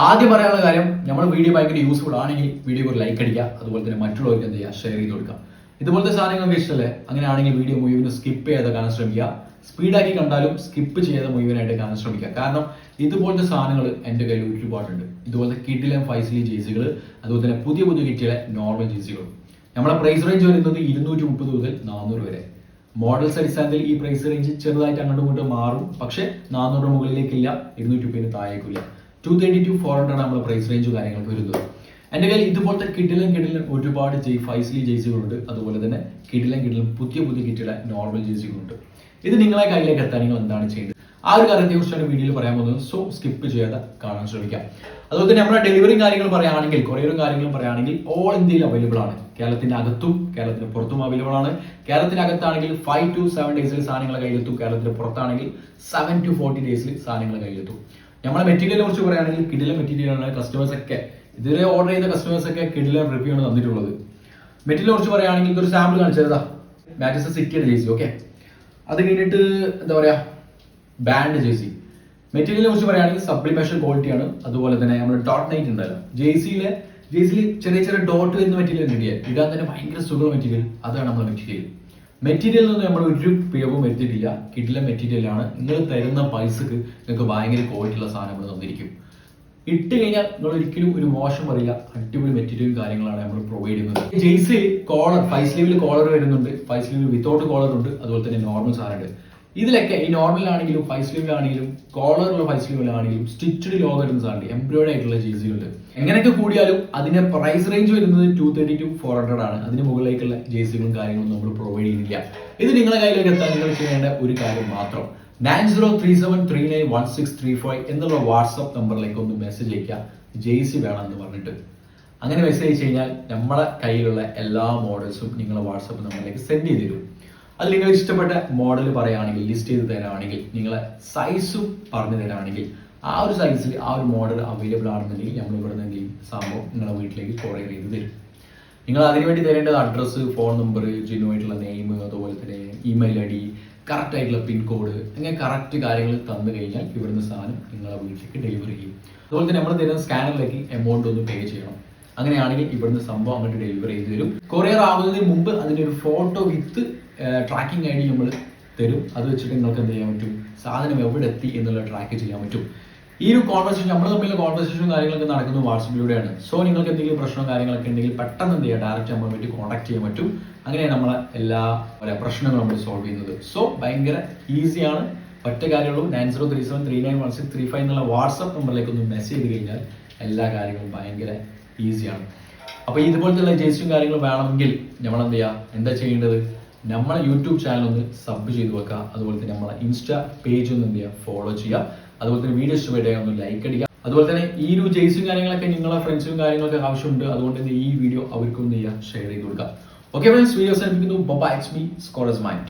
ആദ്യം പറയാനുള്ള കാര്യം നമ്മുടെ വീഡിയോ ഭയങ്കര യൂസ്ഫുൾ ആണെങ്കിൽ വീഡിയോ ഒരു ലൈക്ക് അടിക്കുക, അതുപോലെ തന്നെ മറ്റുള്ളവർക്ക് എന്ത് ചെയ്യുക, ഷെയർ ചെയ്ത് കൊടുക്കുക. ഇതുപോലത്തെ സാധനങ്ങൾക്ക് ഇഷ്ടമല്ലേ? അങ്ങനെയാണെങ്കിൽ വീഡിയോ മുഴുവൻ സ്കിപ്പ് ചെയ്യാതെ കാണാൻ ശ്രമിക്കുക. സ്പീഡാക്കി കണ്ടാലും സ്കിപ്പ് ചെയ്യാതെ മുഴുവനായിട്ട് കാണാൻ ശ്രമിക്കുക. കാരണം ഇതുപോലത്തെ സാധനങ്ങൾ എൻ്റെ കയ്യിൽ ഒരുപാടുണ്ട്. ഇതുപോലത്തെ കിഡിലെ ഫൈസിലി ജേഴ്സികൾ, അതുപോലെ തന്നെ പുതിയ പുതിയ കിറ്റിലെ നോർമൽ ജേഴ്സികളും. നമ്മുടെ പ്രൈസ് റേഞ്ച് വരുന്നത് 230 മുതൽ 400 വരെ. മോഡൽസ് അടിസ്ഥാനത്തിൽ ഈ പ്രൈസ് റേഞ്ച് ചെറുതായിട്ട് അങ്ങോട്ടും ഇങ്ങോട്ടും മാറും. പക്ഷേ 400 മുകളിലേക്കില്ല, 250 താഴേക്കില്ല. 230 to 400 നമ്മൾ പ്രൈസ് റേഞ്ച് കാര്യങ്ങൾക്ക് വരുന്നത്. എൻ്റെ കയ്യിൽ ഇതുപോലത്തെ കിഡിലും ഒരുപാട് ഫൈസിലി ജേഴ്സികളുണ്ട്. അതുപോലെ തന്നെ കിഡിലും പുതിയ പുതിയ കിറ്റിലെ നോർമൽ ജേഴ്സികളുണ്ട്. ഇത് നിങ്ങളെ കയ്യിലേക്ക് എത്താൻ നിങ്ങൾ എന്താണ് ചെയ്യേണ്ടത്? ആ ഒരു കാര്യത്തെ കുറിച്ചാണ് വീഡിയോയിൽ പറയാൻ പോകുന്നത്. സോ സ്കിപ്പ് ചെയ്യാതെ കാണാൻ ശ്രമിക്കാം. അതുപോലെ തന്നെ നമ്മുടെ ഡെലിവറി കാര്യങ്ങൾ പറയുകയാണെങ്കിൽ, കൊറിയറും കാര്യങ്ങളും പറയുകയാണെങ്കിൽ ഓൾ ഇന്ത്യയിൽ അവൈലബിൾ ആണ്. കേരളത്തിന്റെ അകത്തും കേരളത്തിന് പുറത്തും അവൈലബിൾ ആണ്. കേരളത്തിന്റെ അകത്താണെങ്കിൽ 5 to 7 ഡേയ്സിൽ സാധനങ്ങൾ കയ്യിലെത്തും. കേരളത്തിന്റെ പുറത്താണെങ്കിൽ 7 to 40 ഡേയ്സിൽ സാധനങ്ങൾ കയ്യിലെത്തും. നമ്മുടെ മെറ്റീരിയലിനെ കുറിച്ച് പറയുകയാണെങ്കിൽ കിഡിലെ മെറ്റീരിയലാണ്. കസ്റ്റമേഴ്സ് ഒക്കെ ഇതുവരെ ഓർഡർ ചെയ്ത കസ്റ്റമേഴ്സ് ഒക്കെ കിഡിലെ റിവ്യൂ ആണ് തന്നിട്ടുള്ളത്. മെറ്റീരിയലിനെ കുറിച്ച് പറയുകയാണെങ്കിൽ ഇതൊരു സാമ്പിൾ കാണിച്ചതാ, മാച്ചസ് സിറ്റിയുടെ ജേഴ്സി. ഓക്കെ, അത് കഴിഞ്ഞിട്ട് എന്താ പറയാ, ബാൻഡ് ജേഴ്സി. മെറ്റീരിയലിനെ കുറിച്ച് പറയുകയാണെങ്കിൽ സപ്ലിമേഷൻ ക്വാളിറ്റിയാണ്. അതുപോലെ തന്നെ നമ്മുടെ ഡോട്ട് നൈറ്റ് ഉണ്ടല്ലോ, ജേഴ്സിയിൽ ചെറിയ ചെറിയ ഡോട്ട് വരുന്ന മെറ്റീരിയൽ കിട്ടിയാൽ ഇടാൻ തന്നെ ഭയങ്കര സുഖമുള്ള മെറ്റീരിയൽ, അതാണ് നമ്മുടെ മെറ്റീരിയൽ. മെറ്റീരിയലിൽ നിന്ന് നമ്മൾ ഒരു പിഴവും വരുത്തിയിട്ടില്ല. കിഡിലെ മെറ്റീരിയലാണ്. നിങ്ങൾ തരുന്ന പൈസക്ക് നിങ്ങൾക്ക് ഭയങ്കര ക്വാളിറ്റിയുള്ള സാധനങ്ങൾ തന്നിരിക്കും. ഇട്ട് കഴിഞ്ഞാൽ നിങ്ങൾ ഒരിക്കലും ഒരു മോശം പറയില്ല. അടിപൊളി മെറ്റീരിയലും കാര്യങ്ങളാണ് നമ്മൾ പ്രൊവൈഡ് ചെയ്യുന്നത്. ജെയ്സി കോളർ 5 സ്ലീവിൽ കോളർ വരുന്നുണ്ട്, 5 സ്ലീവിൽ വിത്തൗട്ട് കോളർ ഉണ്ട്, അതുപോലെ തന്നെ നോർമൽ സാധനമുണ്ട്. ഇതിലൊക്കെ ഈ നോർമലാണെങ്കിലും 5 സ്ലീവിലാണെങ്കിലും കോളറുള്ള 5 സ്ലീവിലാണെങ്കിലും സ്റ്റിച്ച്ഡ് ലോഗോ വരുന്ന സാധനം, എംബ്രോയിഡ് ആയിട്ടുള്ള ജേഴ്സികളുണ്ട്. എങ്ങനെയൊക്കെ കൂടിയാലും അതിന്റെ പ്രൈസ് റേഞ്ച് വരുന്നത് 230 to 400 ആണ്. അതിന് മുകളിലേക്കുള്ള ജേഴ്സികളും കാര്യങ്ങളും നമ്മൾ പ്രൊവൈഡ് ചെയ്യുന്നില്ല. ഇത് നിങ്ങളുടെ കയ്യിലേക്ക് എത്താൻ നിങ്ങൾ ചെയ്യേണ്ട ഒരു കാര്യം മാത്രം, 9037391635 എന്നുള്ള വാട്സ്ആപ്പ് നമ്പറിലേക്ക് ഒന്ന് മെസ്സേജ് അയക്കുക, ജേഴ്സി വേണമെന്ന് പറഞ്ഞിട്ട്. അങ്ങനെ മെസ്സേജ് അയച്ചു കഴിഞ്ഞാൽ നമ്മളെ കയ്യിലുള്ള എല്ലാ മോഡൽസും നിങ്ങളുടെ വാട്സ്ആപ്പ് നമ്പറിലേക്ക് സെൻഡ് ചെയ്ത് തരും. അത് നിങ്ങൾ ഇഷ്ടപ്പെട്ട മോഡൽ പറയുകയാണെങ്കിൽ, ലിസ്റ്റ് ചെയ്ത് തരാണെങ്കിൽ, നിങ്ങളെ സൈസും പറഞ്ഞു തരാണെങ്കിൽ, ആ ഒരു സൈസിൽ ആ ഒരു മോഡൽ അവൈലബിൾ ആണെന്നുണ്ടെങ്കിൽ നമ്മൾ ഇവിടെ നിന്ന് എന്തെങ്കിലും സംഭവം നിങ്ങളുടെ വീട്ടിലേക്ക് കൊറിയർ ചെയ്ത് തരും. നിങ്ങൾ അതിനുവേണ്ടി തരേണ്ടത് അഡ്രസ്സ്, ഫോൺ നമ്പർ, ജെന്യുവായിട്ടുള്ള നെയിം, അതുപോലെ തന്നെ ഇമെയിൽ ഐ ഡി, കറക്റ്റ് ആയിട്ടുള്ള പിൻകോഡ്, അങ്ങനെ കറക്റ്റ് കാര്യങ്ങൾ തന്നു കഴിഞ്ഞാൽ ഇവിടുന്ന് സാധനം നിങ്ങളെ വീട്ടിലേക്ക് ഡെലിവറി ചെയ്യും. അതുപോലെ തന്നെ നമ്മൾ തരുന്ന സ്കാനറിലേക്ക് എമൗണ്ട് ഒന്ന് പേ ചെയ്യണം. അങ്ങനെയാണെങ്കിൽ ഇവിടുന്ന് സംഭവം അങ്ങോട്ട് ഡെലിവറി ചെയ്ത് തരും. കൊറിയർ ആവുന്നതിന് മുമ്പ് അതിൻ്റെ ഒരു photo with tracking I D നമ്മൾ തരും. അത് വെച്ചിട്ട് നിങ്ങൾക്ക് എന്ത് ചെയ്യാൻ പറ്റും, സാധനം എവിടെ എത്തി എന്നുള്ള ട്രാക്ക് ചെയ്യാൻ പറ്റും. ഈ ഒരു കോൺവെർസേഷൻ, നമ്മൾ തമ്മിലുള്ള കോൺവെർസേഷനും കാര്യങ്ങളൊക്കെ നടക്കുന്നത് വാട്സപ്പിലൂടെയാണ്. സോ നിങ്ങൾക്ക് എന്തെങ്കിലും പ്രശ്നവും കാര്യങ്ങളൊക്കെ ഉണ്ടെങ്കിൽ പെട്ടെന്ന് എന്ത് ചെയ്യുക, ഡയറക്റ്റ് നമ്മൾ വേണ്ടി കോൺടാക്ട് ചെയ്യാൻ പറ്റും. അങ്ങനെയാണ് നമ്മളെ എല്ലാ പ്രശ്നങ്ങളും നമ്മൾ സോൾവ് ചെയ്യുന്നത്. സോ ഭയങ്കര ഈസിയാണ്. ഒറ്റ കാര്യമുള്ളൂ, 9037391635 എന്നുള്ള വാട്സപ്പ് നമ്പറിലേക്ക് ഒന്ന് മെസ്സേജ് ചെയ്ത് കഴിഞ്ഞാൽ എല്ലാ കാര്യങ്ങളും ഭയങ്കര ഈസിയാണ്. അപ്പോൾ ഇതുപോലത്തെ ജേഴ്സിയും കാര്യങ്ങളും വേണമെങ്കിൽ നമ്മൾ എന്ത് ചെയ്യുക, എന്താ ചെയ്യേണ്ടത്, നമ്മളെ യൂട്യൂബ് ചാനൽ ഒന്ന് സബ് ചെയ്ത് വെക്കുക. അതുപോലെ തന്നെ നമ്മളെ ഇൻസ്റ്റാ പേജ് ഒന്ന് എന്ത് ചെയ്യുക, ഫോളോ ചെയ്യുക. അതുപോലെ തന്നെ വീഡിയോ ഇഷ്ടപ്പെട്ടാൽ ഒന്ന് ലൈക്ക് അടിക്കുക. അതുപോലെ തന്നെ ഈ ഒരു ജേഴ്സിയും കാര്യങ്ങളൊക്കെ നിങ്ങളെ ഫ്രണ്ട്സും കാര്യങ്ങളൊക്കെ ആവശ്യമുണ്ട്. അതുകൊണ്ട് തന്നെ ഈ വീഡിയോ അവർക്കൊന്ന് ചെയ്യുക, ഷെയർ ചെയ്ത് കൊടുക്കുക. ഓക്കെ ഫ്രണ്ട്സ്, വീഡിയോ അവസാനിപ്പിക്കുന്നു. Bye, it's me, scholars mind.